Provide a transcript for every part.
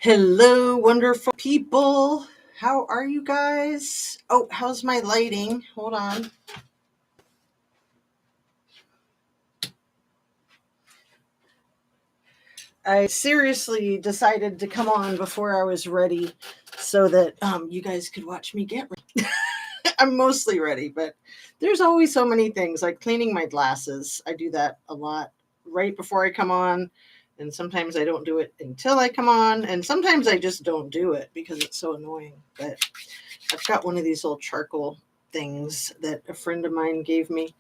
Hello, wonderful people. How are you guys? Oh, how's my lighting? Hold on. I seriously decided to come on before I was ready so that you guys could watch me get ready. I'm mostly ready, but there's always so many things like cleaning my glasses. I do that a lot right before I come on. And sometimes I don't do it until I come on. And sometimes I just don't do it because it's so annoying. But I've got one of these old charcoal things that a friend of mine gave me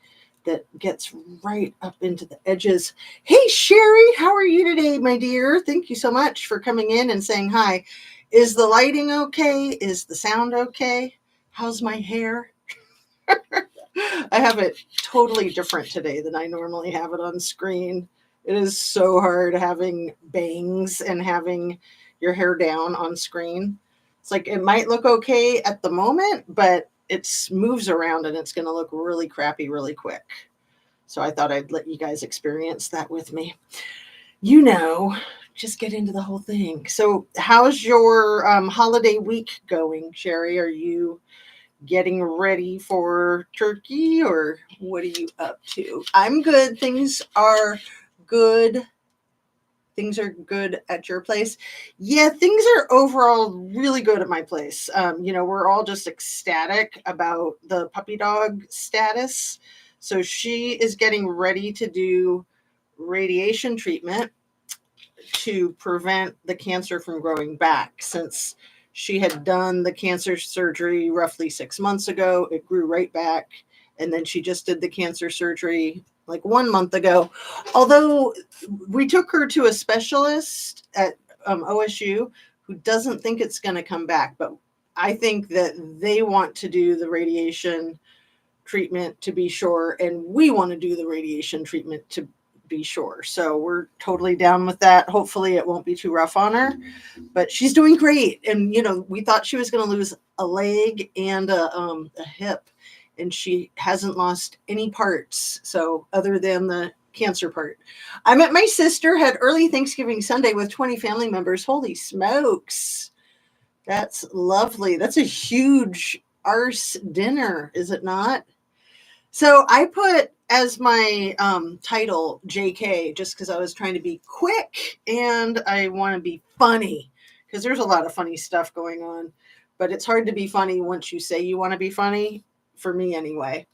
that gets right up into the edges. Hey, Sherry, how are you today, my dear? Thank you so much for coming in and saying hi. Is the lighting okay? Is the sound okay? How's my hair? I have it totally different today than I normally have it on screen. It is so hard having bangs and having your hair down on screen. It's like it might look okay at the moment, but it moves around and it's going to look really crappy really quick. So I thought I'd let you guys experience that with me. Just get into the whole thing. So, how's your holiday week going, Sherry? Are you getting ready for turkey or what are you up to? I'm good. Good. Things are good at your place. Yeah, things are overall really good at my place. We're all just ecstatic about the puppy dog status. So she is getting ready to do radiation treatment to prevent the cancer from growing back. Since she had done the cancer surgery roughly 6 months ago, it grew right back. And then she just did the cancer surgery like 1 month ago. Although we took her to a specialist at OSU who doesn't think it's going to come back, but I think that they want to do the radiation treatment to be sure, and we want to do the radiation treatment to be sure. So we're totally down with that. Hopefully it won't be too rough on her, but she's doing great. And we thought she was going to lose a leg and a hip, and she hasn't lost any parts. So other than the cancer part, I met my sister, had early Thanksgiving Sunday with 20 family members. Holy smokes. That's lovely. That's a huge arse dinner, is it not? So I put as my title JK just because I was trying to be quick and I want to be funny because there's a lot of funny stuff going on, but it's hard to be funny once you say you want to be funny, for me anyway.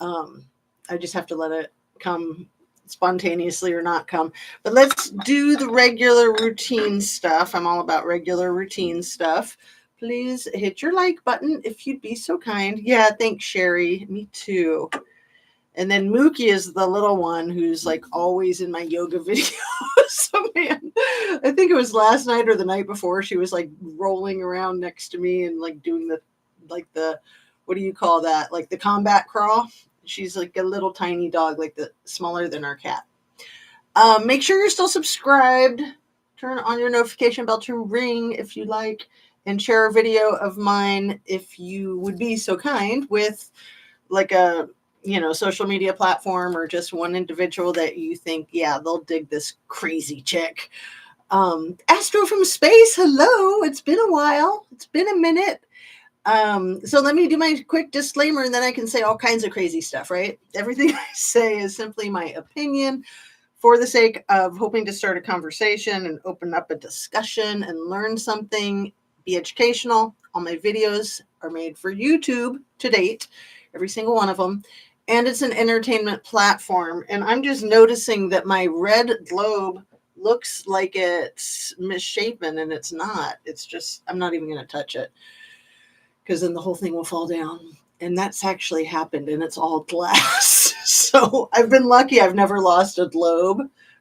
I just have to let it come spontaneously or not come. But let's do the regular routine stuff. I'm all about regular routine stuff. Please hit your like button if you'd be so kind. Yeah, thanks, Sherry. Me too. And then Mookie is the little one who's like always in my yoga videos. So man, I think it was last night or the night before, she was like rolling around next to me and like doing the what do you call that? Like the combat crawl. She's like a little tiny dog, like the smaller than our cat. Make sure you're still subscribed. Turn on your notification bell to ring if you like, and share a video of mine if you would be so kind with like a social media platform or just one individual that you think, yeah, they'll dig this crazy chick. Astro from space, hello. It's been a while. It's been a minute. So let me do my quick disclaimer and then I can say all kinds of crazy stuff, right? Everything I say is simply my opinion for the sake of hoping to start a conversation and open up a discussion and learn something, be educational. All my videos are made for YouTube to date, every single one of them. And it's an entertainment platform. And I'm just noticing that my red globe looks like it's misshapen and it's not. It's just, I'm not even going to touch it because then the whole thing will fall down. And that's actually happened and it's all glass. So I've been lucky. I've never lost a globe,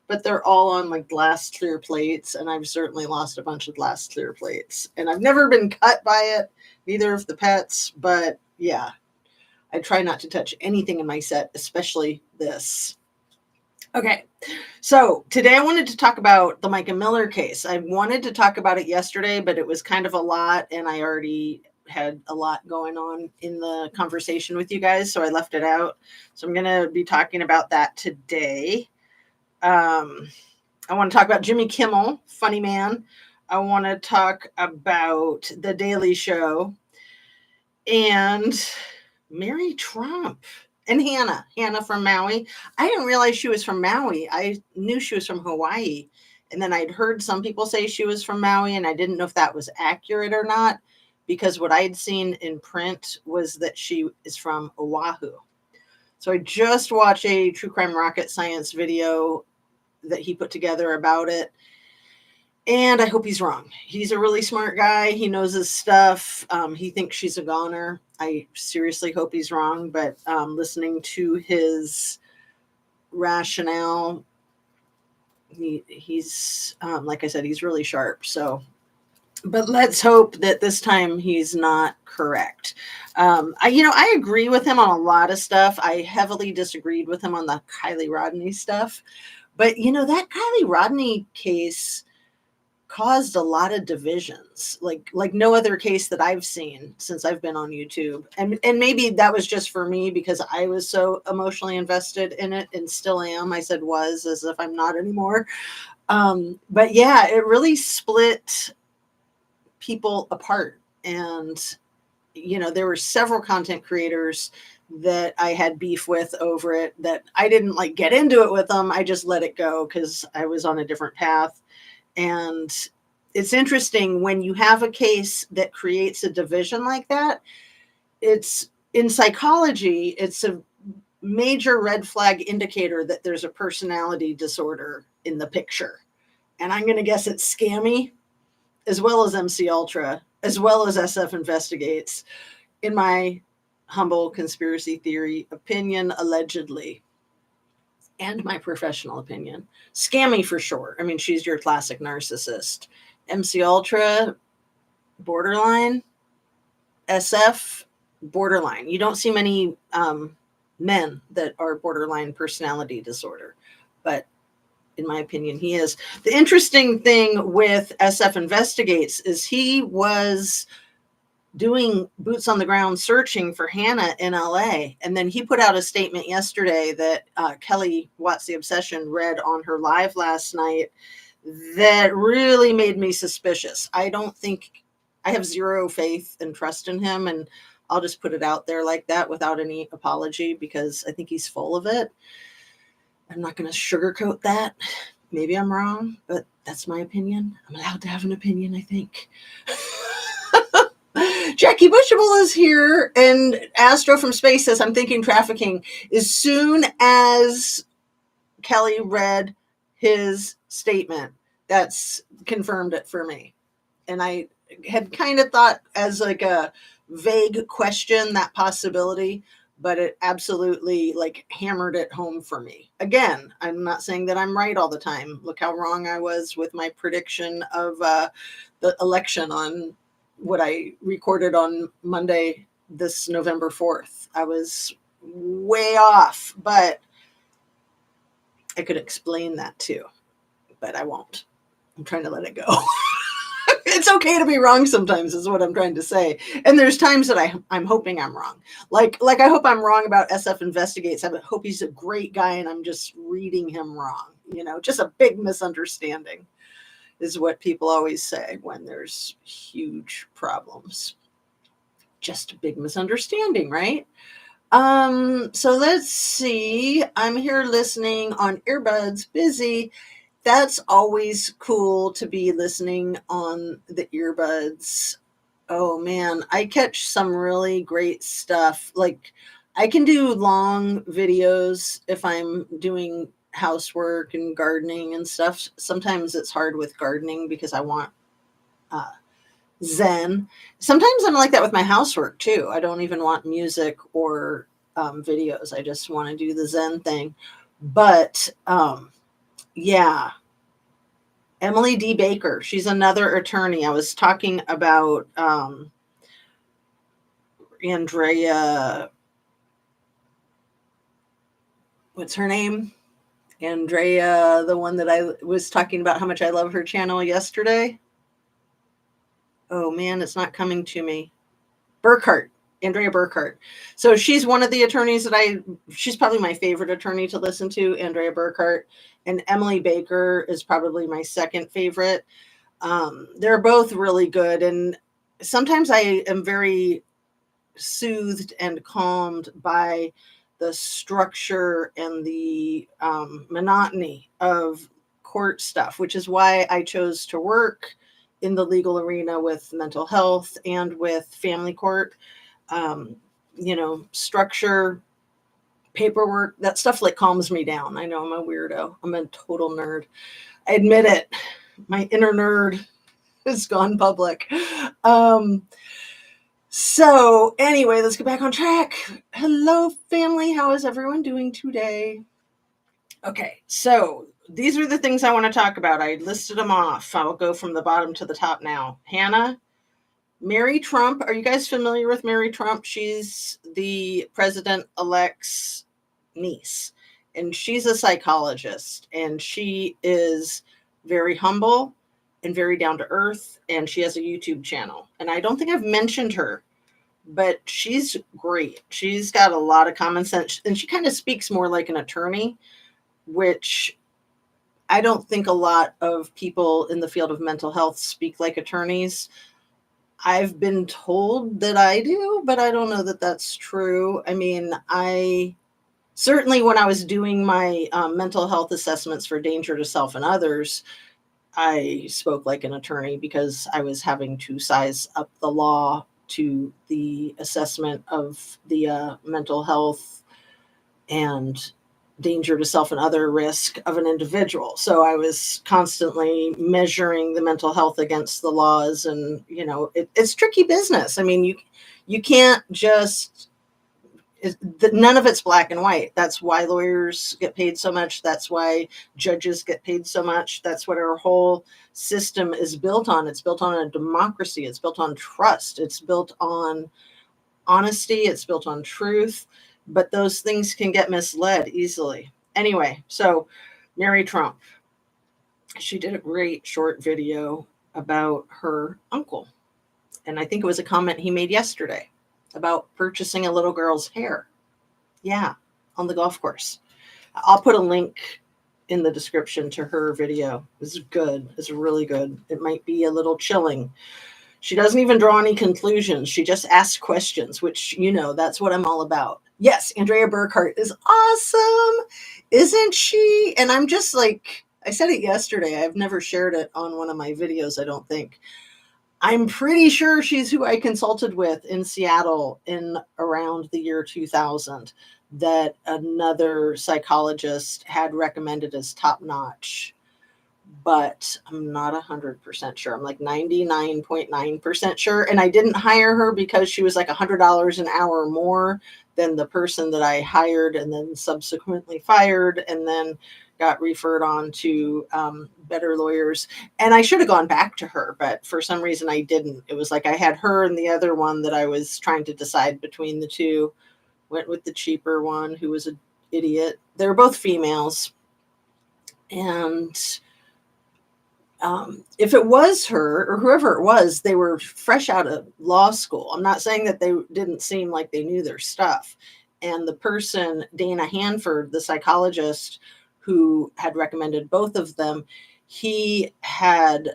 but they're all on like glass clear plates. And I've certainly lost a bunch of glass clear plates. And I've never been cut by it, neither of the pets. But yeah, I try not to touch anything in my set, especially this. Okay, so today I wanted to talk about the Micah Miller case. I wanted to talk about it yesterday, but it was kind of a lot, and I already had a lot going on in the conversation with you guys, so I left it out. So I'm going to be talking about that today. I want to talk about Jimmy Kimmel, funny man. I want to talk about The Daily Show and Mary Trump and Hannah from Maui. I didn't realize she was from Maui. I knew she was from Hawaii. And then I'd heard some people say she was from Maui, and I didn't know if that was accurate or not, because what I'd seen in print was that she is from Oahu. So I just watched a True Crime Rocket Science video that he put together about it. And I hope he's wrong. He's a really smart guy. He knows his stuff. He thinks she's a goner. I seriously hope he's wrong. But listening to his rationale, he's like I said, he's really sharp. So, but let's hope that this time he's not correct. I agree with him on a lot of stuff. I heavily disagreed with him on the Kylie Rodney stuff. But that Kylie Rodney case caused a lot of divisions, like no other case that I've seen since I've been on YouTube. And maybe that was just for me because I was so emotionally invested in it and still am. I said was as if I'm not anymore. But yeah, it really split people apart. And, there were several content creators that I had beef with over it that I didn't get into it with them. I just let it go because I was on a different path. And it's interesting when you have a case that creates a division like that. It's in psychology, it's a major red flag indicator that there's a personality disorder in the picture. And I'm going to guess it's Scammy, as well as MC Ultra, as well as SF Investigates, in my humble conspiracy theory opinion, allegedly. And my professional opinion. Scammy for sure. I mean, she's your classic narcissist. MC Ultra, borderline. SF, borderline. You don't see many men that are borderline personality disorder, but in my opinion, he is. The interesting thing with SF Investigates is he was doing boots on the ground searching for Hannah in LA. And then he put out a statement yesterday that Kelly Watts the Obsession read on her live last night that really made me suspicious. I have zero faith and trust in him. And I'll just put it out there like that without any apology because I think he's full of it. I'm not going to sugarcoat that. Maybe I'm wrong, but that's my opinion. I'm allowed to have an opinion, I think. Jackie Bushable is here, and Astro from Space says, I'm thinking trafficking. As soon as Kelly read his statement, that's confirmed it for me. And I had kind of thought as a vague question, that possibility, but it absolutely hammered it home for me. Again, I'm not saying that I'm right all the time. Look how wrong I was with my prediction of the election on what I recorded on Monday, this November 4th. I was way off, but I could explain that too, but I won't. I'm trying to let it go. It's okay to be wrong sometimes is what I'm trying to say. And there's times that I'm hoping I'm wrong. Like I hope I'm wrong about SF Investigates. I hope he's a great guy and I'm just reading him wrong. Just a big misunderstanding is what people always say when there's huge problems. Just a big misunderstanding, right? So let's see. I'm here listening on earbuds, busy. That's always cool to be listening on the earbuds. Oh man, I catch some really great stuff. I can do long videos if I'm doing housework and gardening and stuff. Sometimes it's hard with gardening because I want zen. Sometimes I'm like that with my housework too. I don't even want music or videos. I just want to do the zen thing. But yeah, Emily D. Baker, she's another attorney. I was talking about Andrea, what's her name? Andrea, the one that I was talking about how much I love her channel yesterday. Oh man, it's not coming to me. Andrea Burkhart. So she's one of the attorneys she's probably my favorite attorney to listen to, Andrea Burkhart. And Emily Baker is probably my second favorite. They're both really good. And sometimes I am very soothed and calmed by the structure and the monotony of court stuff, which is why I chose to work in the legal arena with mental health and with family court. Um, Structure, paperwork, that stuff like calms me down. I know I'm a weirdo. I'm a total nerd. I admit it. My inner nerd has gone public. Um, so anyway, let's get back on track. Hello, family. How is everyone doing today? Okay, so these are the things I want to talk about. I listed them off. I'll go from the bottom to the top now. Hannah, Mary Trump. Are you guys familiar with Mary Trump? She's the president-elect's niece, and she's a psychologist, and she is very humble and very down to earth, and she has a YouTube channel. And I don't think I've mentioned her, but she's great. She's got a lot of common sense, and she kind of speaks more like an attorney, which I don't think a lot of people in the field of mental health speak like attorneys. I've been told that I do, but I don't know that that's true. I mean, I certainly, when I was doing my mental health assessments for danger to self and others, I spoke like an attorney because I was having to size up the law to the assessment of the mental health and danger to self and other risk of an individual. So I was constantly measuring the mental health against the laws, and it's tricky business. I mean, you can't just none of it's black and white. That's why lawyers get paid so much. That's why judges get paid so much. That's what our whole system is built on. It's built on a democracy. It's built on trust. It's built on honesty. It's built on truth. But those things can get misled easily. Anyway, so Mary Trump, she did a great short video about her uncle. And I think it was a comment he made yesterday about purchasing a little girl's hair. Yeah, on the golf course. I'll put a link in the description to her video. It's good. It's really good. It might be a little chilling. She doesn't even draw any conclusions. She just asks questions, which, that's what I'm all about. Yes, Andrea Burkhart is awesome, isn't she? And I'm just like, I said it yesterday. I've never shared it on one of my videos, I don't think. I'm pretty sure she's who I consulted with in Seattle in around the year 2000 that another psychologist had recommended as top notch. But I'm not 100% sure. I'm like 99.9% sure. And I didn't hire her because she was like $100 an hour more than the person that I hired and then subsequently fired and then got referred on to better lawyers. And I should have gone back to her, but for some reason I didn't. It was like I had her and the other one that I was trying to decide between the two. Went with the cheaper one who was an idiot. They were both females. And if it was her or whoever it was, they were fresh out of law school. I'm not saying that they didn't seem like they knew their stuff. And the person, Dana Hanford, the psychologist who had recommended both of them, he had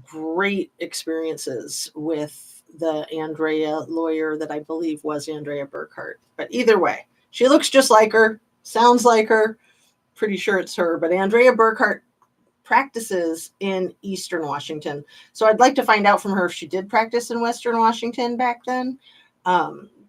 great experiences with the Andrea lawyer that I believe was Andrea Burkhart. But either way, she looks just like her, sounds like her. Pretty sure it's her. But Andrea Burkhart practices in Eastern Washington. So I'd like to find out from her if she did practice in Western Washington back then.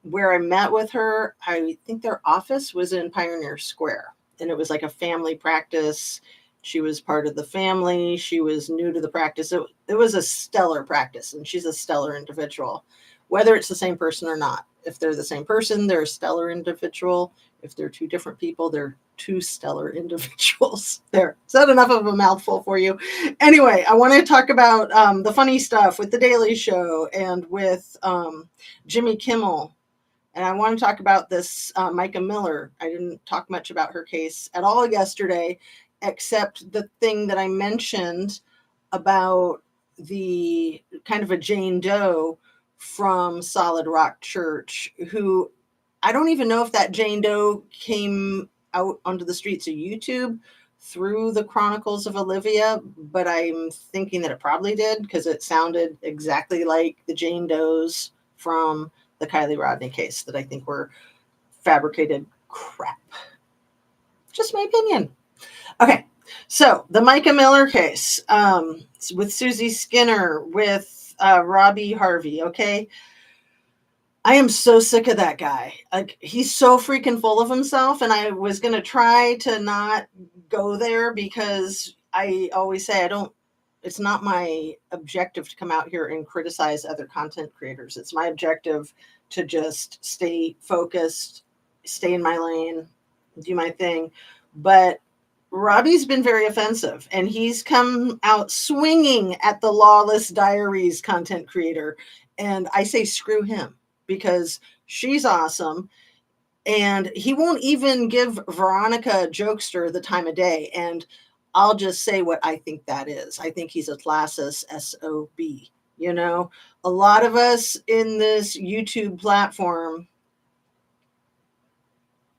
Where I met with her, I think their office was in Pioneer Square, and it was like a family practice. She was part of the family. She was new to the practice. It was a stellar practice, and she's a stellar individual, whether it's the same person or not. If they're the same person, they're a stellar individual. If they're two different people, they're two stellar individuals. There. Is that enough of a mouthful for you? Anyway, I want to talk about the funny stuff with The Daily Show and with Jimmy Kimmel. And I want to talk about this Micah Miller. I didn't talk much about her case at all yesterday, except the thing that I mentioned about the kind of a Jane Doe from Solid Rock Church, who I don't even know if that Jane Doe came out onto the streets of YouTube, through the Chronicles of Olivia, but I'm thinking that it probably did because it sounded exactly like the Jane Does from the Kylie Rodney case that I think were fabricated crap. Just my opinion. Okay, so the Micah Miller case with Susie Skinner, with Robbie Harvey. Okay, I am so sick of that guy. Like, he's so freaking full of himself, and I was gonna try to not go there because I always say I don't. It's not my objective to come out here and criticize other content creators. It's my objective to just stay focused, stay in my lane, do my thing. But Robbie's been very offensive, and he's come out swinging at the Lawless Diaries content creator. And I say, screw him, because she's awesome. And he won't even give Veronica Jokester the time of day. And I'll just say what I think that is. I think he's a classist SOB. You know, a lot of us in this YouTube platform,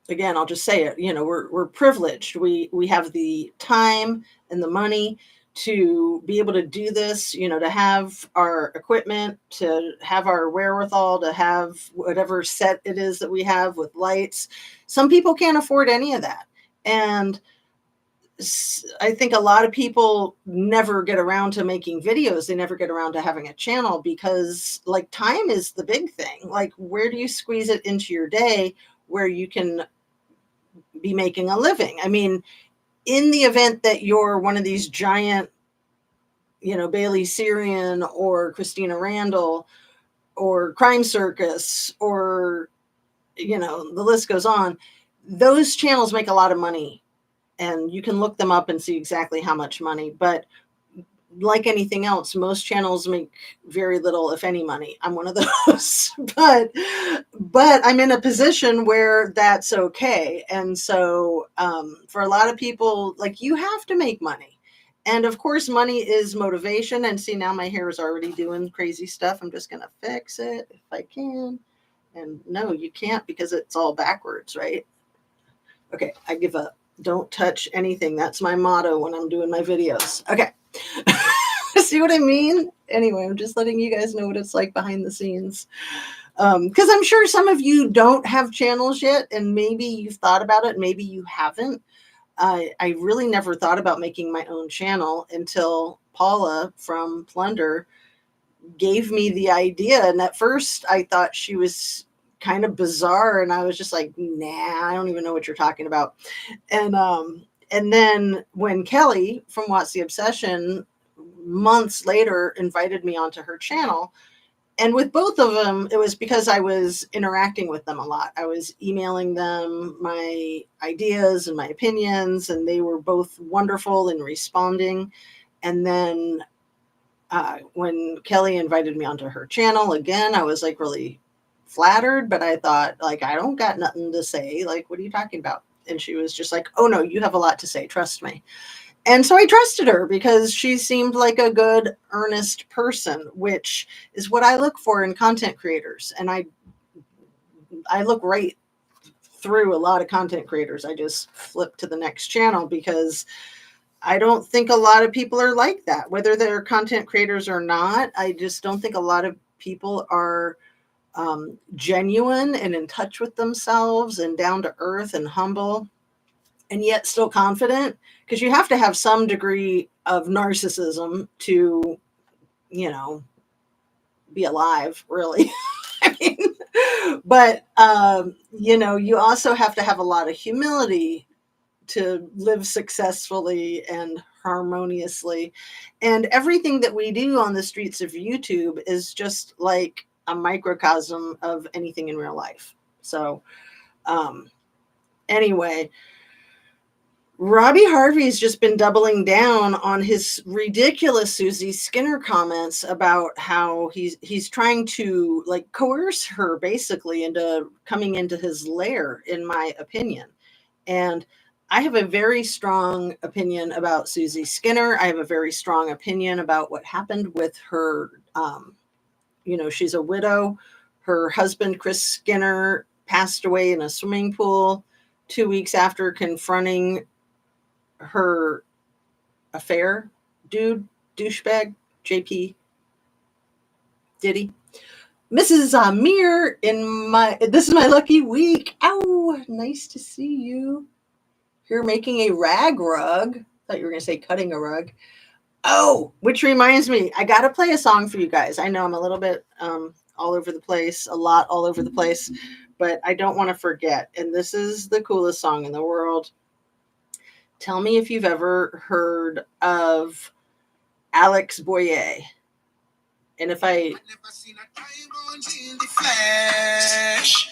again, I'll just say it, you know, we're privileged. We have the time and the money to be able to do this, you know, to have our equipment, to have our wherewithal, to have whatever set it is that we have with lights. Some people can't afford any of that. And I think a lot of people never get around to making videos. They never get around to having a channel because, like, time is the big thing. Like, where do you squeeze it into your day where you can be making a living? I mean, in the event that you're one of these giant, you know, Bailey Syrian or Christina Randall or Crime Circus, or, you know, the list goes on, those channels make a lot of money, and you can look them up and see exactly how much money. But like anything else, most channels make very little, if any, money. I'm one of those, but I'm in a position where that's okay. And so for a lot of people, like, you have to make money. And of course, money is motivation. And see, now my hair is already doing crazy stuff. I'm just going to fix it if I can. And no, you can't, because it's all backwards, right? Okay, I give up. Don't touch anything. That's my motto when I'm doing my videos. Okay. See what I mean? Anyway, I'm just letting you guys know what it's like behind the scenes. Because I'm sure some of you don't have channels yet, and maybe you've thought about it, maybe you haven't. I really never thought about making my own channel until Paula from Plunder gave me the idea. And at first I thought she was kind of bizarre, and I was just like, nah, I don't even know what you're talking about. And then when Kelly from What's the Obsession months later invited me onto her channel, and with both of them, it was because I was interacting with them a lot. I was emailing them my ideas and my opinions, and they were both wonderful in responding. And then when Kelly invited me onto her channel again, I was like really flattered, but I thought, like, I don't got nothing to say. Like, what are you talking about? And she was just like, oh no, you have a lot to say. Trust me. And so I trusted her because she seemed like a good, earnest person, which is what I look for in content creators. And I look right through a lot of content creators. I just flip to the next channel because I don't think a lot of people are like that, whether they're content creators or not. I just don't think a lot of people are genuine and in touch with themselves and down to earth and humble, and yet still confident, because you have to have some degree of narcissism to, you know, be alive, really. I mean, but, you know, you also have to have a lot of humility to live successfully and harmoniously. And everything that we do on the streets of YouTube is just like a microcosm of anything in real life. So, anyway, Robbie Harvey's just been doubling down on his ridiculous Susie Skinner comments about how he's trying to, like, coerce her basically into coming into his lair, in my opinion. And I have a very strong opinion about Susie Skinner. I have a very strong opinion about what happened with her. You know, she's a widow. Her husband, Chris Skinner, passed away in a swimming pool 2 weeks after confronting her affair dude, douchebag, JP, Diddy. Mrs. Amir, this is my lucky week. Ow, nice to see you. You're making a rag rug. Thought you were gonna say cutting a rug. Oh, which reminds me, I gotta play a song for you guys. I know I'm a little bit all over the place, a lot all over the place, but I don't want to forget. And this is the coolest song in the world. Tell me if you've ever heard of Alex Boyer. And if I never seen a diamond in the flesh.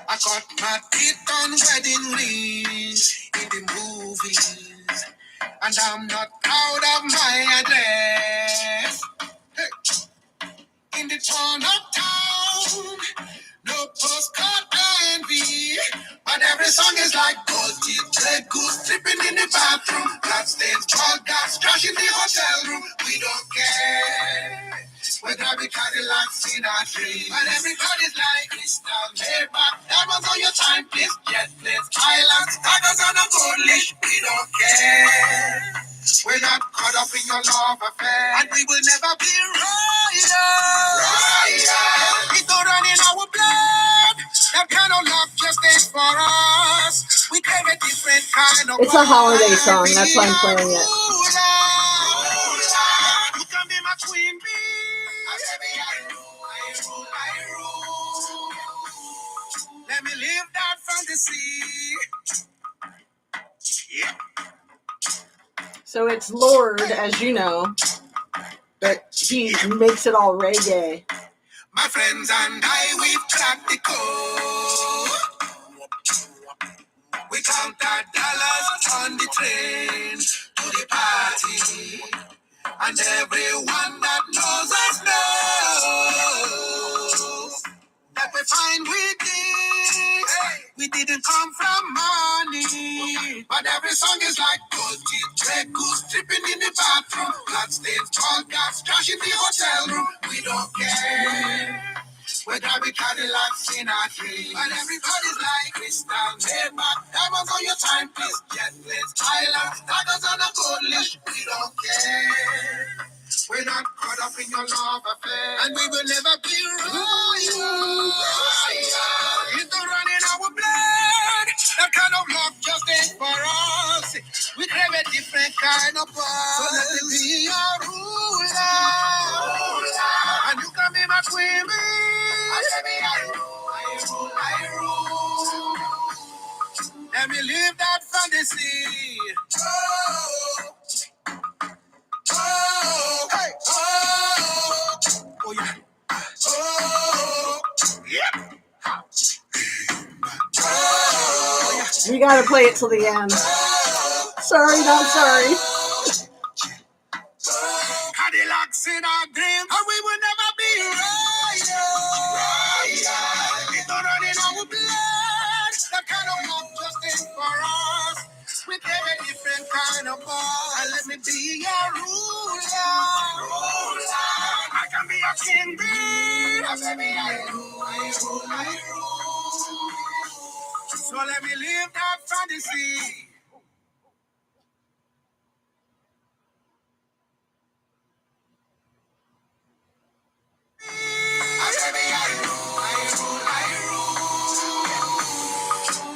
I got my teeth on wedding rings in the movies, and I'm not proud of my address. Hey. In the torn up town, no postcard envy, but every song is like gold teeth, red goose dripping in the bathroom, blood stains, tall gas, trash in the hotel room. We don't care. We're driving Cadillacs in our dreams, but everybody's like crystal, Maybach, diamonds on your timepiece, jet planes, islands, tigers on a gold leash. We don't care. We're not caught up in your love affair, and we will never be royal. Royal. It's not running our blood. That kind of love just ain't for us. We crave a different kind of. It's a holiday song. That's why I'm playing it. You can be my queen bee. I rule, I rule. Let me live that fantasy. Yeah. So it's Lord, as you know, but he makes it all reggae. My friends and I, we've cracked the code. We count our dollars on the train to the party, and everyone that knows us knows that we find we did. We didn't come from money, but every song is like gold teeth, red goose dripping in the bathroom, blood stains, tall gas, trash in the hotel room. We don't care. We're driving Cadillacs in our dreams, but everybody's like crystal, Maybach, diamonds on your timepiece, jet planes, islands, tigers on a gold leash. We don't care. We're not caught up in your love affair, and we will never be royal. It's the running our blood. That kind of love just ain't for us. We crave a different kind of love. So let me be your ruler. And you can be my queen bee. I rule, I rule. Let me live that fantasy. Oh. Oh, hey, oh, oh yeah, oh, yeah. Oh, yeah. You gotta play it till the end. Sorry, not sorry. Cadillacs in our dreams, and we will never be royal. It's not running our blood. That kind of love just ain't for us. We crave a different kind of ball. And let me be your ruler. I can be a king bee. Baby, I rule. So let me live that fantasy.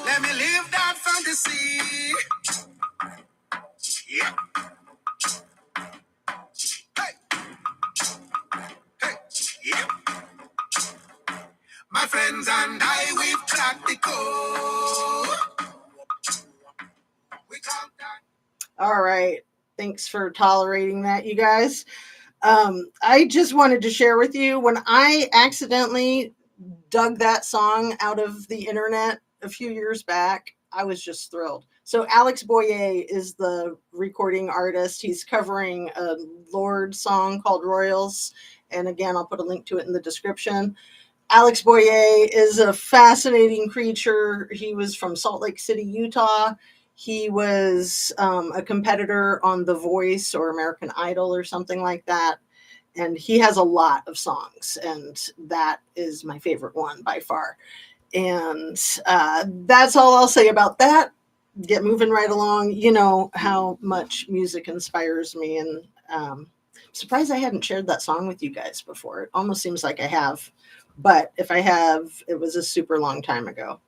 Let me live that fantasy. Yeah. Hey. Hey. Yeah. My friends and I, we've cracked the code. We count that. All right. Thanks for tolerating that, you guys. I just wanted to share with you when I accidentally dug that song out of the internet a few years back. I was just thrilled. So Alex Boyer is the recording artist. He's covering a Lorde song called Royals. And again, I'll put a link to it in the description. Alex Boyer is a fascinating creature. He was from Salt Lake City, Utah. He was a competitor on The Voice or American Idol or something like that. And he has a lot of songs, and that is my favorite one by far. And that's all I'll say about that. get moving right along. You know how much music inspires me, and I'm surprised I hadn't shared that song with you guys before. It almost seems like I have, but if I have, it was a super long time ago.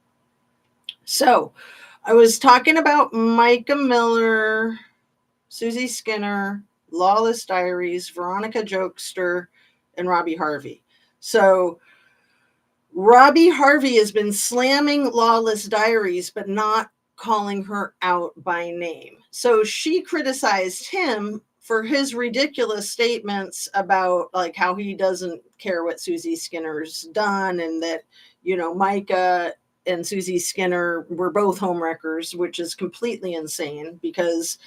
So I was talking about Micah Miller, Susie Skinner, Lawless Diaries, Veronica Jokester, and Robbie Harvey. So Robbie Harvey has been slamming Lawless Diaries, but not calling her out by name. So she criticized him for his ridiculous statements about like how he doesn't care what Susie Skinner's done, and that, you know, Micah and Susie Skinner were both homewreckers, which is completely insane because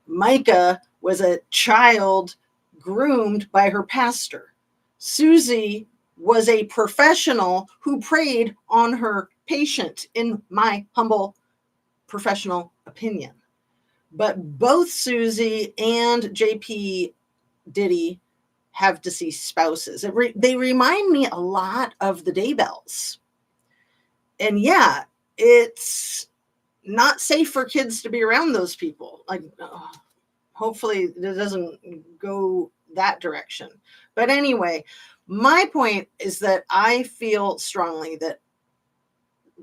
Micah was a child groomed by her pastor. Susie was a professional who preyed on her patient, in my humble professional opinion. But both Susie and JP Diddy have deceased spouses. They remind me a lot of the Daybells. And yeah, it's not safe for kids to be around those people. Like, hopefully it doesn't go that direction. But anyway, my point is that I feel strongly that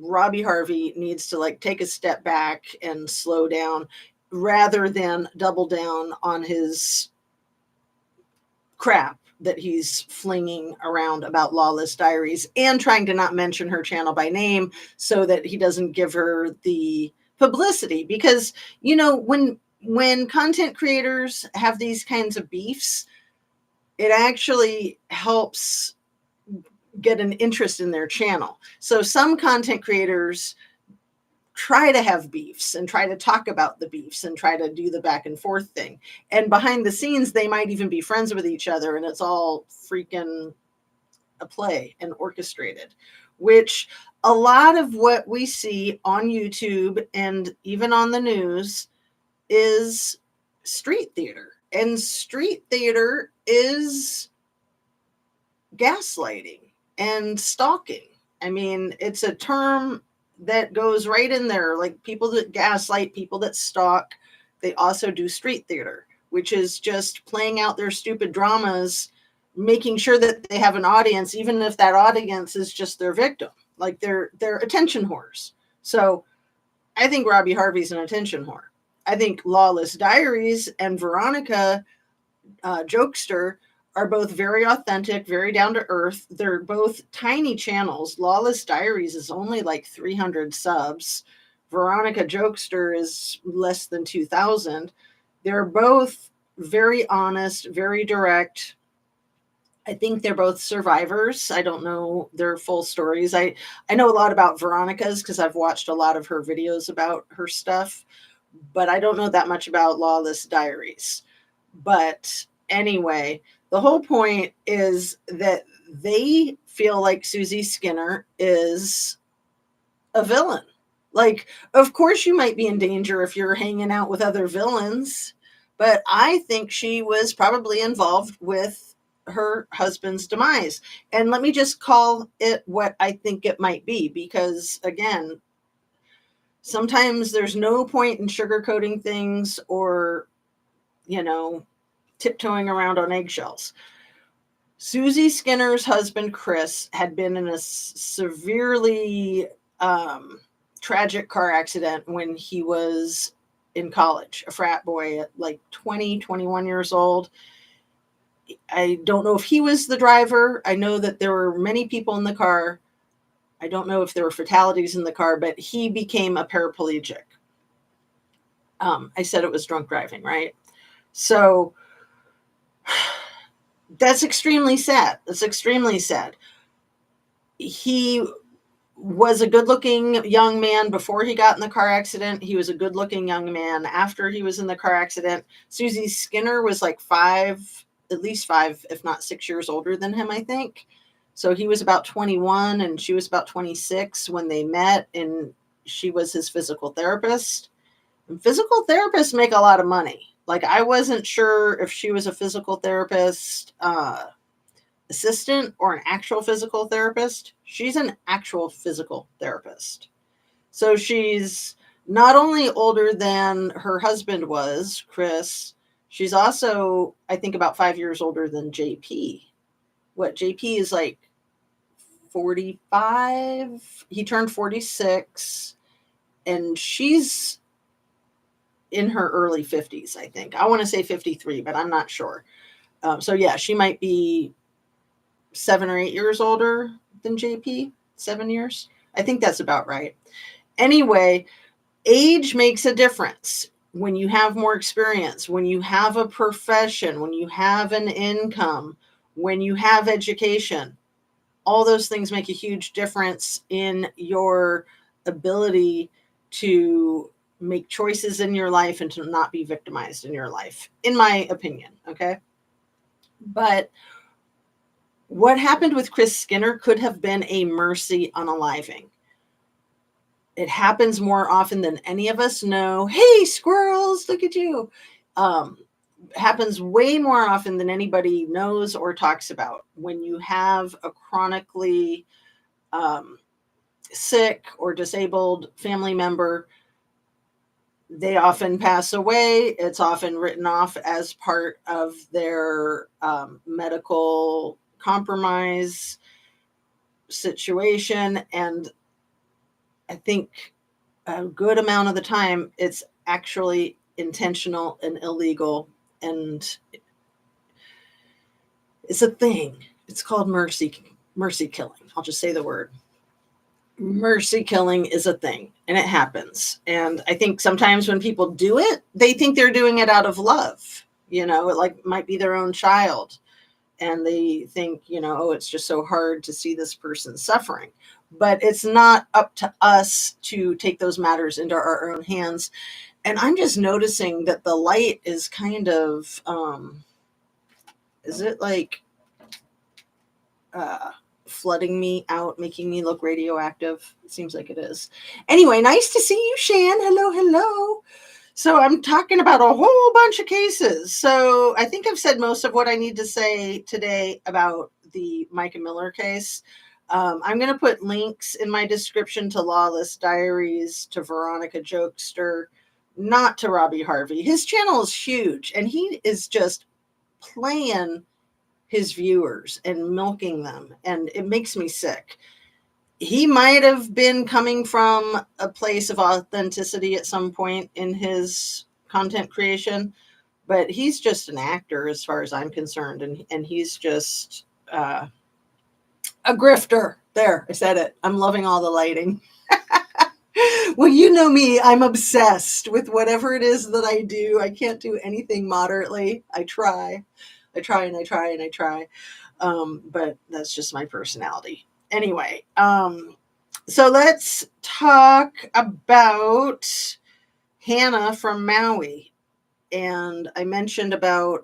Robbie Harvey needs to like take a step back and slow down rather than double down on his crap that he's flinging around about Lawless Diaries, and trying to not mention her channel by name so that he doesn't give her the publicity. Because, you know, when content creators have these kinds of beefs, it actually helps get an interest in their channel. So some content creators try to have beefs and try to talk about the beefs and try to do the back and forth thing. And behind the scenes, they might even be friends with each other, and it's all freaking a play and orchestrated, which a lot of what we see on YouTube and even on the news is street theater. And street theater is gaslighting and stalking. I mean, it's a term that goes right in there. Like, people that gaslight, people that stalk, they also do street theater, which is just playing out their stupid dramas, making sure that they have an audience, even if that audience is just their victim. Like, they're attention whores. So I think Robbie Harvey's an attention whore. I think Lawless Diaries and Veronica Jokester are both very authentic, very down to earth. They're both tiny channels. Lawless Diaries is only like 300 subs. Veronica Jokester is less than 2,000. They're both very honest, very direct. I think they're both survivors. I don't know their full stories. I know a lot about Veronica's because I've watched a lot of her videos about her stuff, but I don't know that much about Lawless Diaries. But anyway, the whole point is that they feel like Susie Skinner is a villain. Like, of course, you might be in danger if you're hanging out with other villains, but I think she was probably involved with her husband's demise. And let me just call it what I think it might be, because again, sometimes there's no point in sugarcoating things or, you know, tiptoeing around on eggshells. Susie Skinner's husband, Chris, had been in a severely tragic car accident when he was in college, a frat boy at like 20, 21 years old. I don't know if he was the driver. I know that there were many people in the car. I don't know if there were fatalities in the car, but he became a paraplegic. I said it was drunk driving, right? So that's extremely sad. That's extremely sad. He was a good-looking young man before he got in the car accident. He was a good-looking young man after he was in the car accident. Susie Skinner was like at least 5, if not 6 years older than him, I think. So he was about 21 and she was about 26 when they met, and she was his physical therapist. And physical therapists make a lot of money. Like, I wasn't sure if she was a physical therapist assistant or an actual physical therapist. She's an actual physical therapist. So she's not only older than her husband was, Chris, she's also, I think, about 5 years older than JP. What, JP is like 45? He turned 46, and she's in her early 50s, I think. I want to say 53, but I'm not sure. So, yeah, she might be 7 or 8 years older than JP. 7 years. I think that's about right. Anyway, age makes a difference. When you have more experience, when you have a profession, when you have an income, when you have education, all those things make a huge difference in your ability to make choices in your life and to not be victimized in your life, in my opinion. Okay. But what happened with Chris Skinner could have been a mercy unaliving. It happens more often than any of us know. Hey, squirrels, look at you. Um, happens way more often than anybody knows or talks about. When you have a chronically um, sick or disabled family member, they often pass away. It's often written off as part of their medical compromise situation. And I think a good amount of the time it's actually intentional and illegal, and it's a thing. It's called mercy killing. I'll just say the word. Mercy killing is a thing, and it happens. And I think sometimes when people do it, they think they're doing it out of love. It like might be their own child, and they think, oh, it's just so hard to see this person suffering. But it's not up to us to take those matters into our own hands. And I'm just noticing that the light is kind of, is it like uh, flooding me out, making me look radioactive? It seems like it is. Anyway, nice to see you, Shan. Hello, hello. So I'm talking about a whole bunch of cases. So I think I've said most of what I need to say today about the Micah Miller case. I'm going to put links in my description to Lawless Diaries, to Veronica Jokester, not to Robbie Harvey. His channel is huge, and he is just playing his viewers and milking them, and it makes me sick. He might have been coming from a place of authenticity at some point in his content creation, but he's just an actor as far as I'm concerned, and he's just a grifter. There, I said it. I'm loving all the lighting. Well, you know me, I'm obsessed with whatever it is that I do. I can't do anything moderately. I try and I try and I try. But that's just my personality. Anyway, so let's talk about Hannah from Maui. And I mentioned about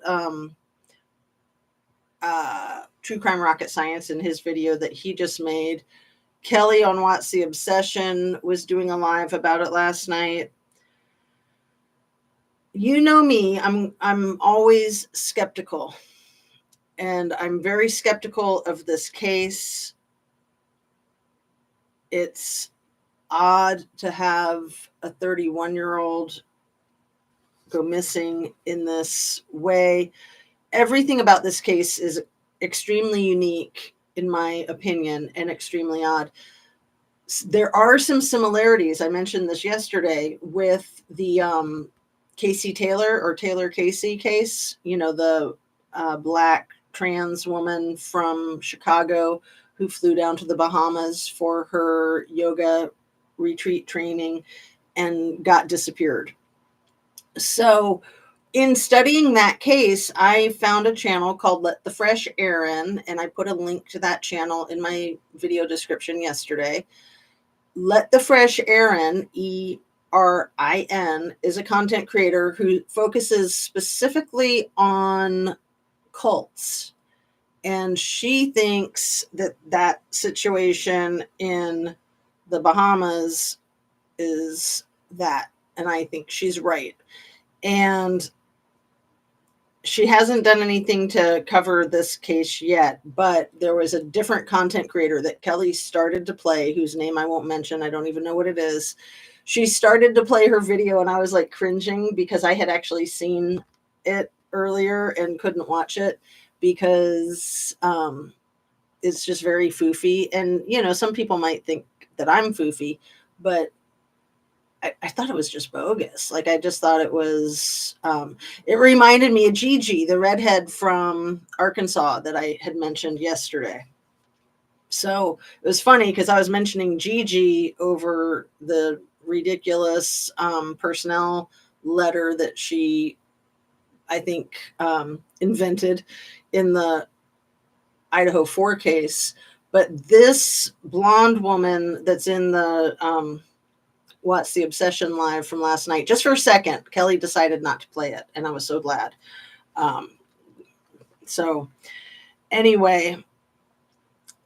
True Crime Rocket Science in his video that he just made. Kelly on What's the Obsession was doing a live about it last night. You know me, I'm always skeptical. And I'm very skeptical of this case. It's odd to have a 31-year-old go missing in this way. Everything about this case is extremely unique, in my opinion, and extremely odd. There are some similarities. I mentioned this yesterday with the Casey Taylor or Taylor Casey case, the black trans woman from Chicago who flew down to the Bahamas for her yoga retreat training and got disappeared. So in studying that case, I found a channel called Let the Fresh Air In, and I put a link to that channel in my video description yesterday. Let the Fresh Air In, ERIN, is a content creator who focuses specifically on cults. And she thinks that situation in the Bahamas is that. And I think she's right. And she hasn't done anything to cover this case yet, but there was a different content creator that Kelly started to play, whose name I won't mention. I don't even know what it is, she started to play her video and I was like cringing because I had actually seen it earlier and couldn't watch it because it's just very foofy. And, some people might think that I'm foofy, but I thought it was just bogus. Like, I just thought it was, it reminded me of Gigi, the redhead from Arkansas that I had mentioned yesterday. So it was funny because I was mentioning Gigi over the ridiculous personnel letter that she, I think, invented in the Idaho 4 case. But this blonde woman that's in the What's the Obsession Live from last night, just for a second, Kelly decided not to play it, and I was so glad. Um, so anyway,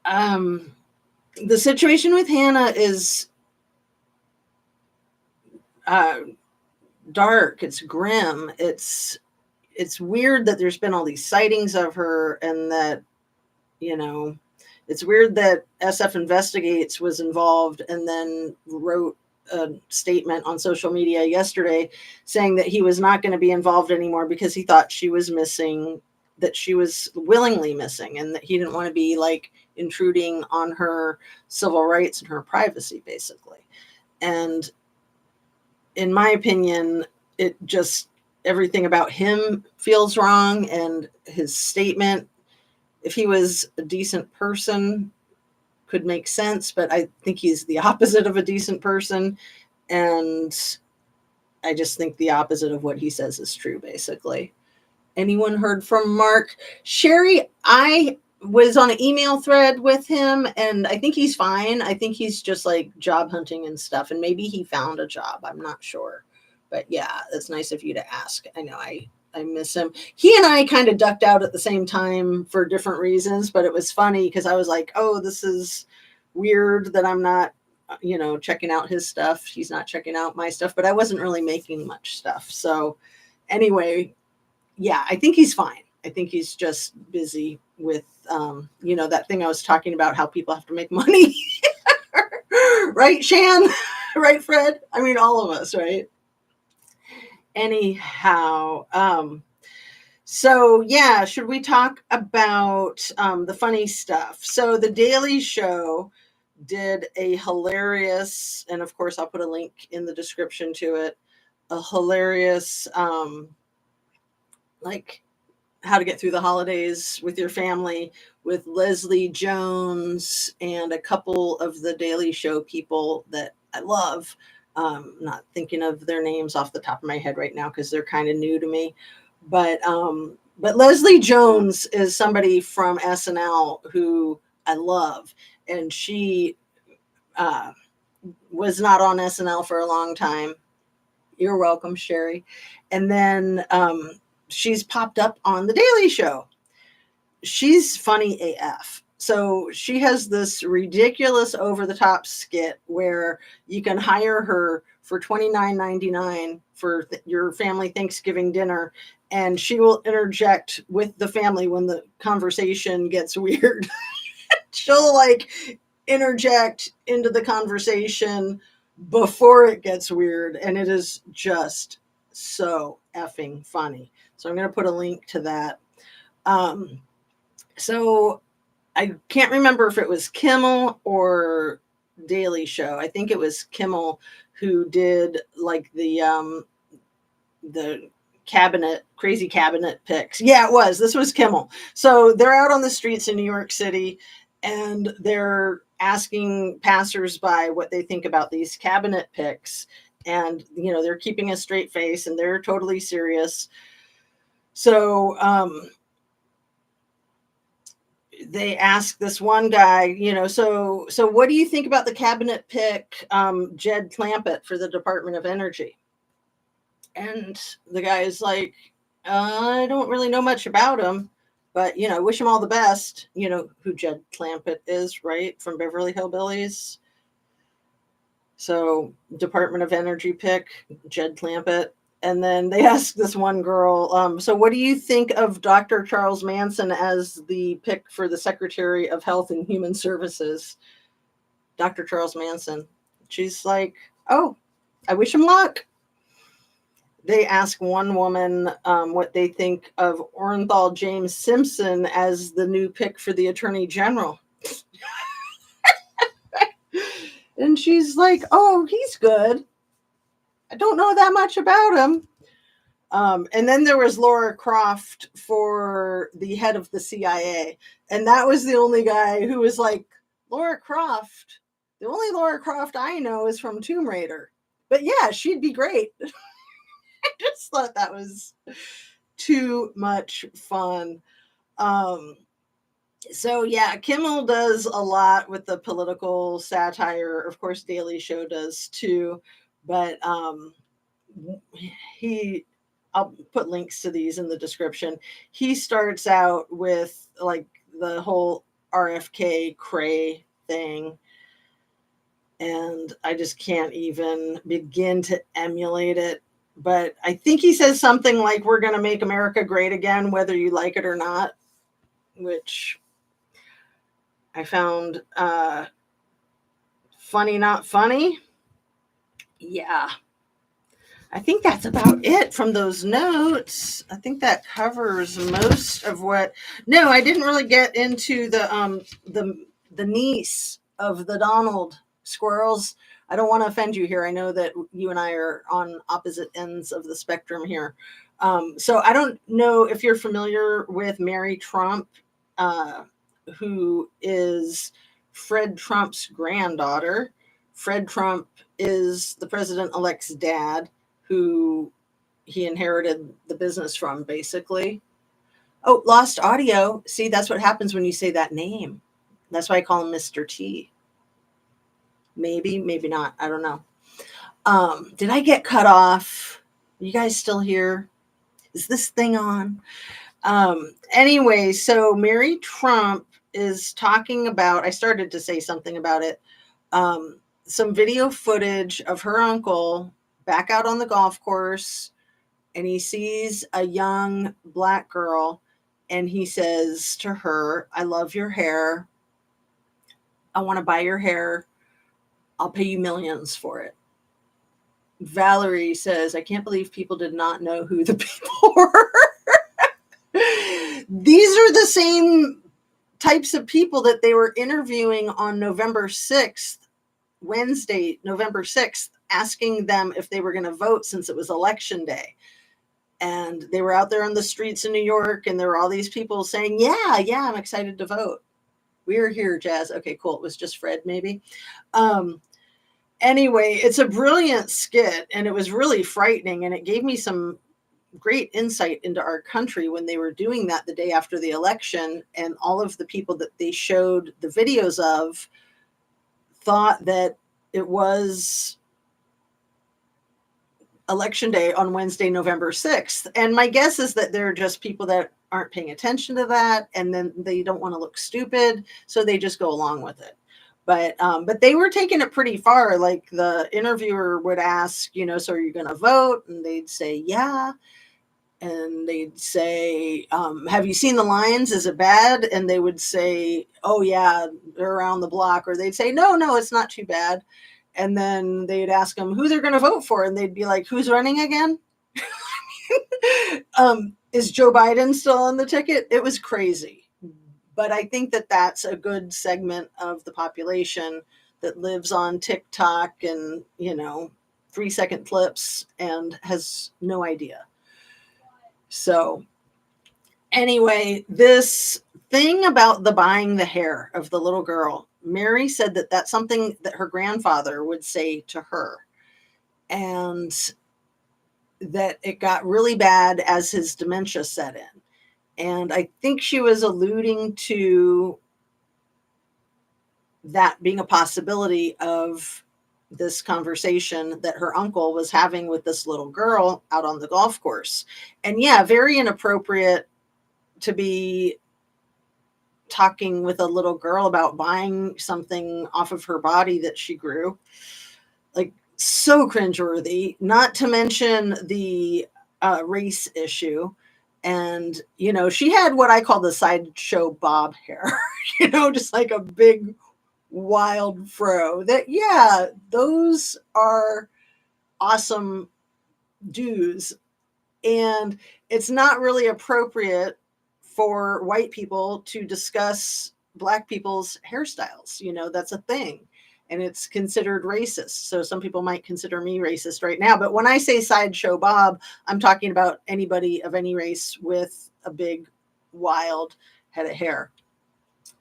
the situation with Hannah is uh, dark. It's grim. It's weird that there's been all these sightings of her, and that you know, it's weird that SF Investigates was involved and then wrote a statement on social media yesterday saying that he was not going to be involved anymore because he thought she was missing, that she was willingly missing, and that he didn't want to be like intruding on her civil rights and her privacy, basically. And in my opinion, it just, everything about him feels wrong, and his statement, if he was a decent person, could make sense, but I think he's the opposite of a decent person. And I just think the opposite of what he says is true, basically. Anyone heard from Mark? Sherry, I was on an email thread with him, and I think he's fine. I think he's just like job hunting and stuff, and maybe he found a job. I'm not sure. But yeah, it's nice of you to ask. I know I miss him. He and I kind of ducked out at the same time for different reasons, but it was funny because I was like, oh, this is weird that I'm not, checking out his stuff. He's not checking out my stuff, but I wasn't really making much stuff. So anyway, yeah, I think he's fine. I think he's just busy with, that thing I was talking about, how people have to make money. Right, Shan? Right, Fred? I mean, all of us, right? Anyhow, so yeah, should we talk about the funny stuff? So the Daily Show did a hilarious, and of course I'll put a link in the description to it, a hilarious like how to get through the holidays with your family, with Leslie Jones and a couple of the Daily Show people that I love. Not thinking of their names off the top of my head right now because they're kind of new to me. But Leslie Jones is somebody from SNL who I love, and she uh, was not on SNL for a long time. You're welcome, Sherry. And then she's popped up on The Daily Show. She's funny AF. So she has this ridiculous over the top skit where you can hire her for $29.99 for your family Thanksgiving dinner, and she will interject with the family when the conversation gets weird. She'll like interject into the conversation before it gets weird, and it is just so effing funny. So I'm going to put a link to that. So I can't remember if it was Kimmel or Daily Show. I think it was Kimmel who did like the crazy cabinet picks. Yeah, it was. This was Kimmel. So they're out on the streets in New York City, and they're asking passersby what they think about these cabinet picks. And they're keeping a straight face, and they're totally serious. So they asked this one guy, so what do you think about the cabinet pick, Jed Clampett for the Department of Energy? And the guy is like, I don't really know much about him, but wish him all the best. You know who Jed Clampett is, right? From Beverly Hillbillies. So Department of Energy pick, Jed Clampett. And then they asked this one girl, so what do you think of Dr. Charles Manson as the pick for the Secretary of Health and Human Services? Dr. Charles Manson. She's like, oh, I wish him luck. They ask one woman what they think of Orenthal James Simpson as the new pick for the attorney general. And she's like, oh, he's good. I don't know that much about him. And then there was Laura Croft for the head of the CIA. And that was the only guy who was like, Laura Croft, the only Laura Croft I know is from Tomb Raider. But yeah, she'd be great. I just thought that was too much fun. So yeah, Kimmel does a lot with the political satire. Of course, Daily Show does too. But he I'll put links to these in the description. He starts out with like the whole RFK cray thing. And I just can't even begin to emulate it. But I think he says something like, we're going to make America great again, whether you like it or not, which I found funny, not funny. Yeah. I think that's about it from those notes. I think that covers most of what. No, I didn't really get into the niece of the Donald squirrels. I don't want to offend you here. I know that you and I are on opposite ends of the spectrum here. So I don't know if you're familiar with Mary Trump, who is Fred Trump's granddaughter. Fred Trump is the president-elect's dad, who he inherited the business from, basically. Oh, lost audio. See, that's what happens when you say that name. That's why I call him Mr. T. Maybe, maybe not. I don't know. Did I get cut off? Are you guys still here? Is this thing on? Anyway, so Mary Trump is talking about, I started to say something about it, some video footage of her uncle back out on the golf course, and he sees a young black girl, and he says to her, I love your hair. I want to buy your hair. I'll pay you millions for it. Valerie says, I can't believe people did not know who the people were. These are the same types of people that they were interviewing on November 6th, Wednesday, November 6th, asking them if they were going to vote since it was election day. And they were out there on the streets in New York, and there were all these people saying, yeah, I'm excited to vote. We're here, Jazz. Okay, cool. It was just Fred, maybe. Anyway, it's a brilliant skit, and it was really frightening, and it gave me some great insight into our country when they were doing that the day after the election, and all of the people that they showed the videos of thought that it was election day on Wednesday, November 6th. And my guess is that they're just people that aren't paying attention to that, and then they don't want to look stupid, so they just go along with it. But they were taking it pretty far. Like the interviewer would ask, so are you going to vote? And they'd say, yeah. And they'd say, have you seen the Lions? Is it bad? And they would say, oh yeah, they're around the block. Or they'd say, no, it's not too bad. And then they'd ask them who they're going to vote for. And they'd be like, who's running again? Is Joe Biden still on the ticket? It was crazy. But I think that that's a good segment of the population that lives on TikTok and, 3-second clips and has no idea. So anyway, this thing about the buying the hair of the little girl, Mary said that that's something that her grandfather would say to her, and that it got really bad as his dementia set in. And I think she was alluding to that being a possibility of this conversation that her uncle was having with this little girl out on the golf course. And yeah, very inappropriate to be talking with a little girl about buying something off of her body that she grew. Like, so cringeworthy, not to mention the race issue. And, she had what I call the sideshow bob hair, just like a big wild fro that, yeah, those are awesome dues. And it's not really appropriate for white people to discuss black people's hairstyles. That's a thing. And it's considered racist. So some people might consider me racist right now. But when I say Sideshow Bob, I'm talking about anybody of any race with a big, wild head of hair.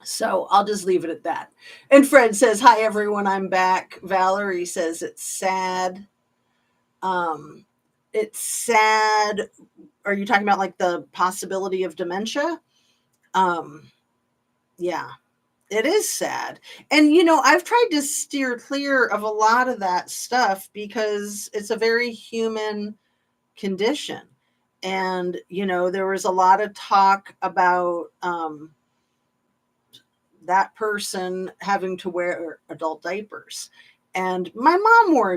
So I'll just leave it at that. And Fred says, "Hi, everyone. I'm back." Valerie says, "It's sad." Um, it's sad. Are you talking about like the possibility of dementia? Um, yeah, it is sad. And, I've tried to steer clear of a lot of that stuff because it's a very human condition. And, there was a lot of talk about that person having to wear adult diapers. And my mom wore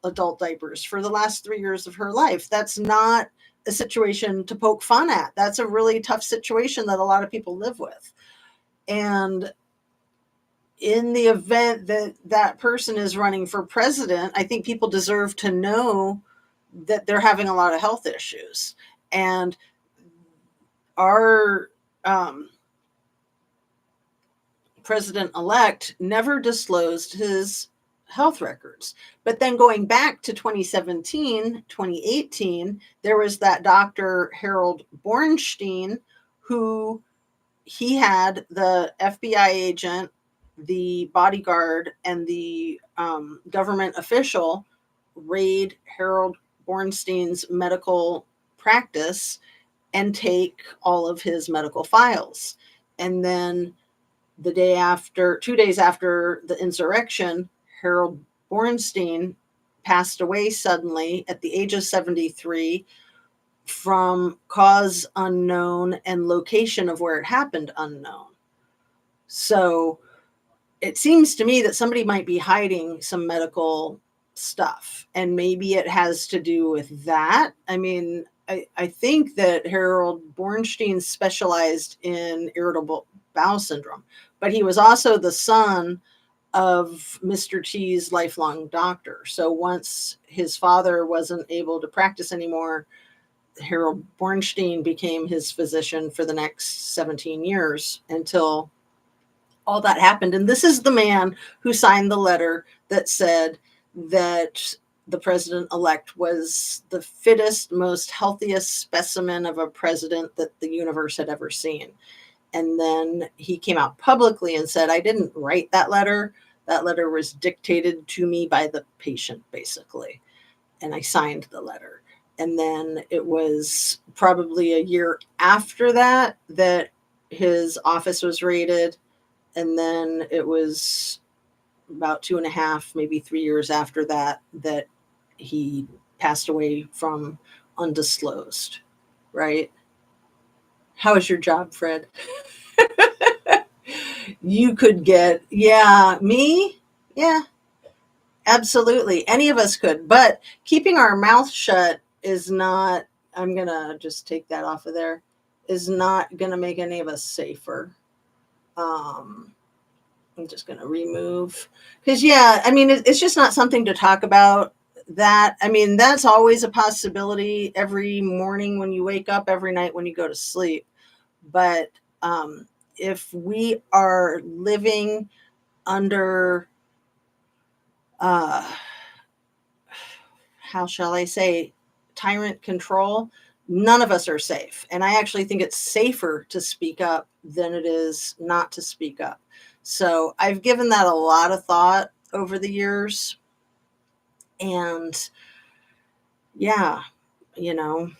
adult diapers for the last 3 years of her life. That's not a situation to poke fun at. That's a really tough situation that a lot of people live with. And in the event that that person is running for president, I think people deserve to know that they're having a lot of health issues. And our president-elect never disclosed his health records. But then going back to 2017, 2018, there was that Dr. Harold Bornstein who he had the FBI agent, the bodyguard, and the government official raid Harold Bornstein's medical practice and take all of his medical files. And then 2 days after the insurrection, Harold Bornstein passed away suddenly at the age of 73 from cause unknown and location of where it happened unknown. So it seems to me that somebody might be hiding some medical stuff, and maybe it has to do with that. I mean, I think that Harold Bornstein specialized in irritable bowel syndrome, but he was also the son of Mr. T's lifelong doctor. So once his father wasn't able to practice anymore, Harold Bornstein became his physician for the next 17 years until all that happened. And this is the man who signed the letter that said that the president-elect was the fittest, most healthiest specimen of a president that the universe had ever seen. And then he came out publicly and said, "I didn't write that letter. That letter was dictated to me by the patient, basically. And I signed the letter." And then it was probably a year after that that his office was raided. And then it was about 2.5, maybe 3 years after that, that he passed away from undisclosed, right? How is your job, Fred? You could get, yeah, me? Yeah, absolutely. Any of us could. But keeping our mouth shut is not, I'm going to just take that off of there, is not going to make any of us safer. I'm just going to remove because, yeah, I mean, it's just not something to talk about. That, I mean, that's always a possibility every morning when you wake up, every night when you go to sleep. But if we are living under, uh, how shall I say, tyrant control, none of us are safe. And I actually think it's safer to speak up than it is not to speak up. So I've given that a lot of thought over the years. And yeah, you know,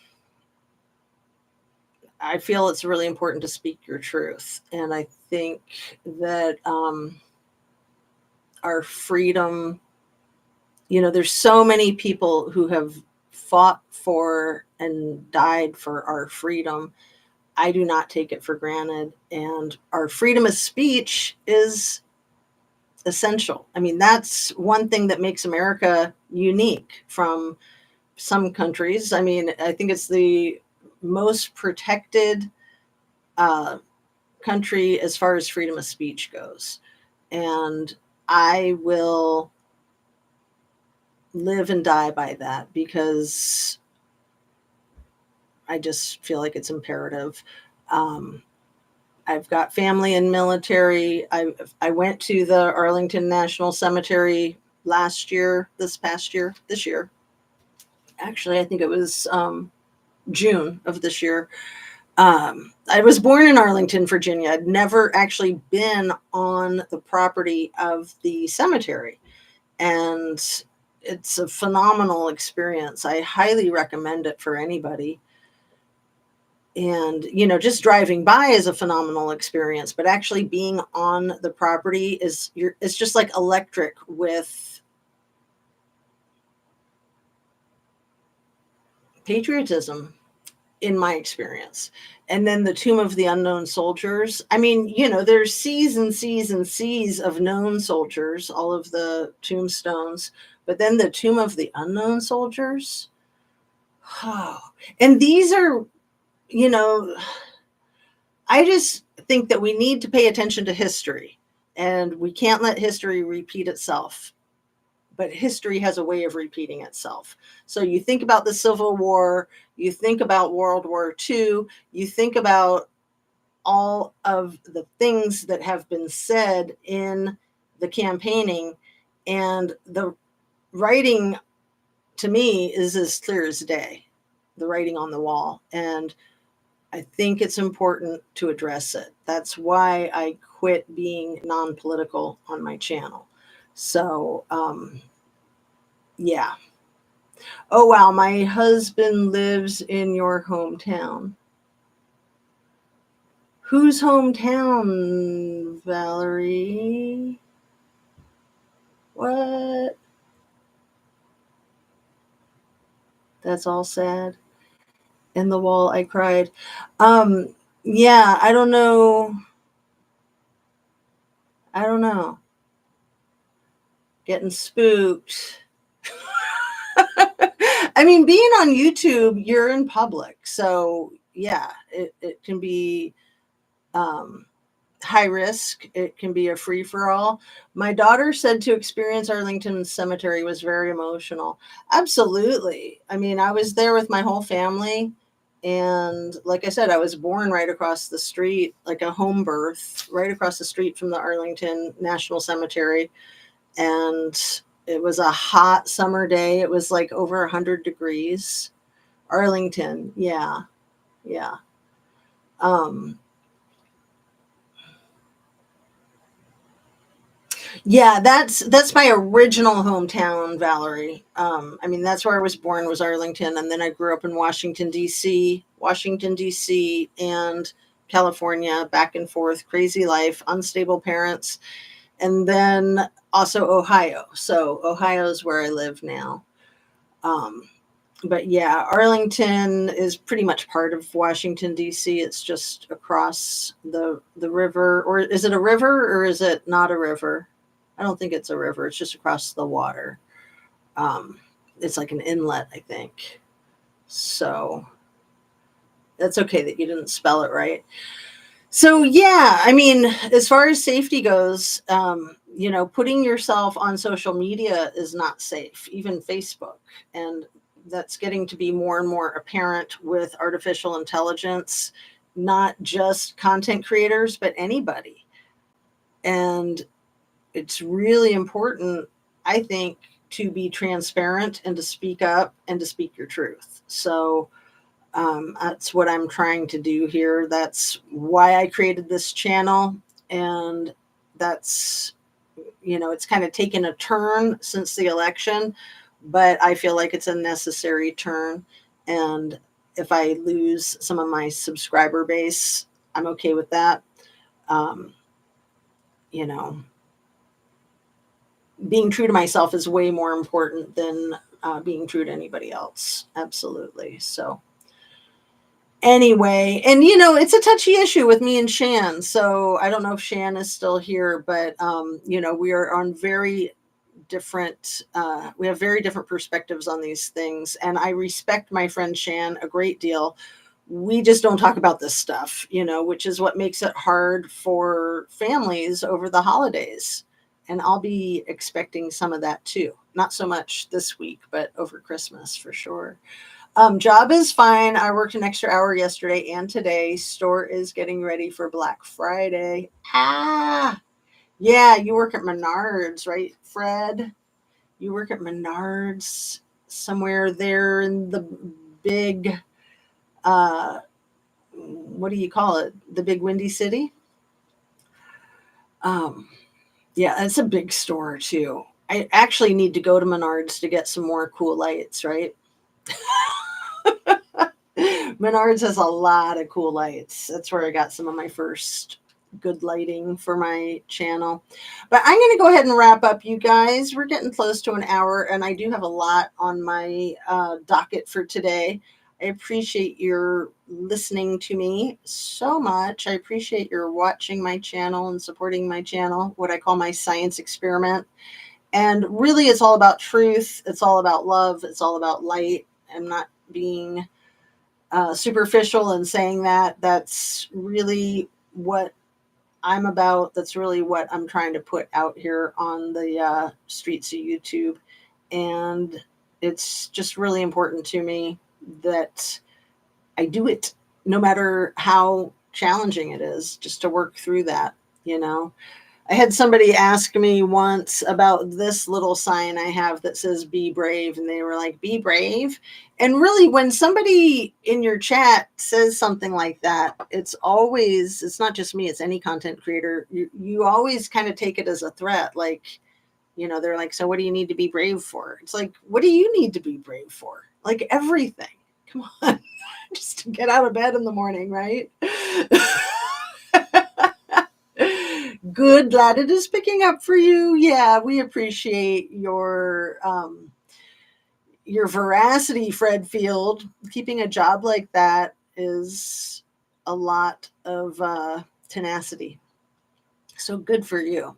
I feel it's really important to speak your truth. And I think that our freedom, there's so many people who have fought for and died for our freedom. I do not take it for granted. And our freedom of speech is essential. I mean, that's one thing that makes America unique from some countries. I mean, I think it's the most protected country as far as freedom of speech goes. And I will live and die by that because I just feel like it's imperative. Um, I've got family in military. I went to the Arlington National Cemetery last year, this year. Actually, I think it was June of this year. I was born in Arlington, Virginia. I'd never actually been on the property of the cemetery, and it's a phenomenal experience. I highly recommend it for anybody. And just driving by is a phenomenal experience, but actually being on the property it's just like electric with patriotism, in my experience. And then the Tomb of the Unknown Soldiers. I mean, there's seas and seas and seas of known soldiers, all of the tombstones, but then the Tomb of the Unknown Soldiers. Oh, and these are, you know, I just think that we need to pay attention to history, and we can't let history repeat itself. But history has a way of repeating itself. So you think about the Civil War, you think about World War II, you think about all of the things that have been said in the campaigning, and the writing to me is as clear as day, the writing on the wall. And I think it's important to address it. That's why I quit being non-political on my channel. So, yeah. Oh, wow. My husband lives in your hometown. Whose hometown, Valerie? What? That's all sad. In the wall, I cried. Yeah, I don't know. I don't know. Getting spooked. I mean, being on YouTube, you're in public. So, yeah, it can be um, high risk. It can be a free for all. My daughter said to experience Arlington Cemetery was very emotional. Absolutely. I mean, I was there with my whole family. And like I said, I was born right across the street, like a home birth, right across the street from the Arlington National Cemetery. And it was a hot summer day. It was like over 100 degrees. Arlington. Yeah. Yeah. Um, Yeah, that's my original hometown, Valerie. I mean, that's where I was born, was Arlington, and then I grew up in Washington D.C., and California, back and forth, crazy life, unstable parents, and then also Ohio. So Ohio is where I live now. Um, but yeah, Arlington is pretty much part of Washington D.C. It's just across the river, or is it a river or is it not a river? I don't think it's a river. It's just across the water. Um, it's like an inlet, I think. So that's okay that you didn't spell it right. So yeah, I mean, as far as safety goes, putting yourself on social media is not safe, even Facebook, and that's getting to be more and more apparent with artificial intelligence, not just content creators, but anybody. And it's really important, I think, to be transparent and to speak up and to speak your truth. So that's what I'm trying to do here. That's why I created this channel. And that's, it's kind of taken a turn since the election, but I feel like it's a necessary turn. And if I lose some of my subscriber base, I'm okay with that. Um, you know, being true to myself is way more important than being true to anybody else. Absolutely. So, anyway, and it's a touchy issue with me and Shan. So I don't know if Shan is still here, but we are on very different. We have very different perspectives on these things, and I respect my friend Shan a great deal. We just don't talk about this stuff, which is what makes it hard for families over the holidays. And I'll be expecting some of that too. Not so much this week, but over Christmas for sure. Job is fine. I worked an extra hour yesterday and today. Store is getting ready for Black Friday. Yeah, you work at Menards, right, Fred? You work at Menards somewhere there in the big, uh, what do you call it? The big windy city? Um, yeah, it's a big store too. I actually need to go to Menards to get some more cool lights, right? Menards has a lot of cool lights. That's where I got some of my first good lighting for my channel. But I'm going to go ahead and wrap up, you guys. We're getting close to an hour, and I do have a lot on my docket for today. I appreciate your listening to me so much. I appreciate your watching my channel and supporting my channel, what I call my science experiment. And really, it's all about truth. It's all about love. It's all about light. I'm not being superficial and saying that. That's really what I'm about. That's really what I'm trying to put out here on the streets of YouTube. And it's just really important to me that I do it no matter how challenging it is, just to work through that, you know. I had somebody ask me once about this little sign I have that says be brave. And they were like, be brave. And really, when somebody in your chat says something like that, it's not just me, it's any content creator. You always kind of take it as a threat. Like, they're like, so what do you need to be brave for? It's like, what do you need to be brave for? Like everything. Come on, just to get out of bed in the morning, right? Good, glad it is picking up for you. Yeah, we appreciate your veracity, Fred Field. Keeping a job like that is a lot of tenacity. So good for you.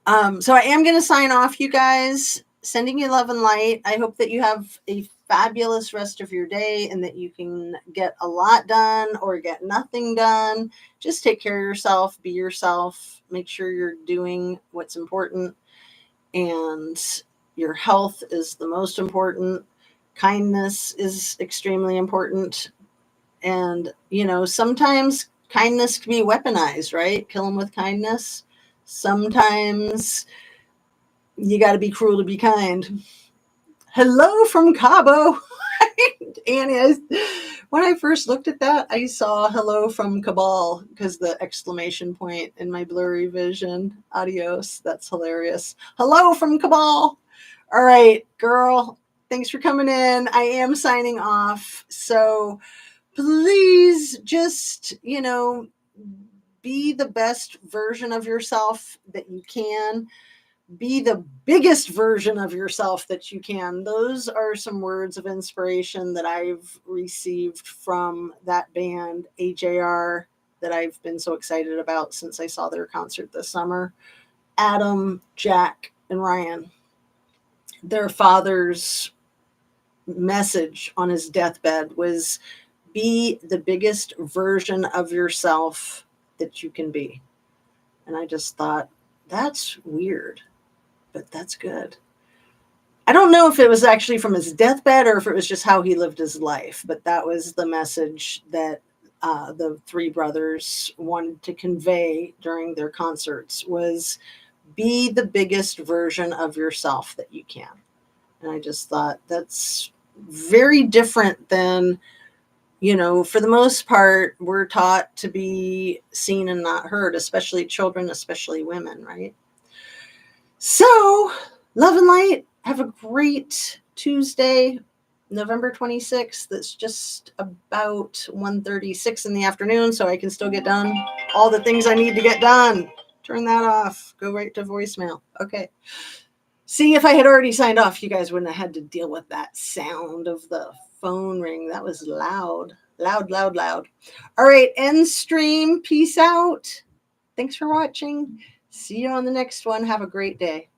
So I am going to sign off, you guys. Sending you love and light. I hope that you have a fabulous rest of your day and that you can get a lot done or get nothing done. Just take care of yourself, be yourself, make sure you're doing what's important, and your health is the most important. Kindness is extremely important. And, sometimes kindness can be weaponized, right? Kill them with kindness. Sometimes you got to be cruel to be kind. Hello from Cabo. Annie, when I first looked at that, I saw hello from Cabal because the exclamation point in my blurry vision. Adios. That's hilarious. Hello from Cabal. All right, girl. Thanks for coming in. I am signing off. So please just, be the best version of yourself that you can. Be the biggest version of yourself that you can. Those are some words of inspiration that I've received from that band, AJR, that I've been so excited about since I saw their concert this summer. Adam, Jack, and Ryan. Their father's message on his deathbed was, be the biggest version of yourself that you can be. And I just thought, that's weird, but that's good. I don't know if it was actually from his deathbed or if it was just how he lived his life, but that was the message that the three brothers wanted to convey during their concerts, was be the biggest version of yourself that you can. And I just thought that's very different than, for the most part, we're taught to be seen and not heard, especially children, especially women, right? So, love and light. Have a great Tuesday, November 26th. That's just about 1:36 in the afternoon, so I can still get done all the things I need to get done. Turn that off. Go right to voicemail. Okay. See, if I had already signed off, you guys wouldn't have had to deal with that sound of the phone ring. That was loud. Loud, loud, loud. All right, end stream. Peace out. Thanks for watching. See you on the next one. Have a great day.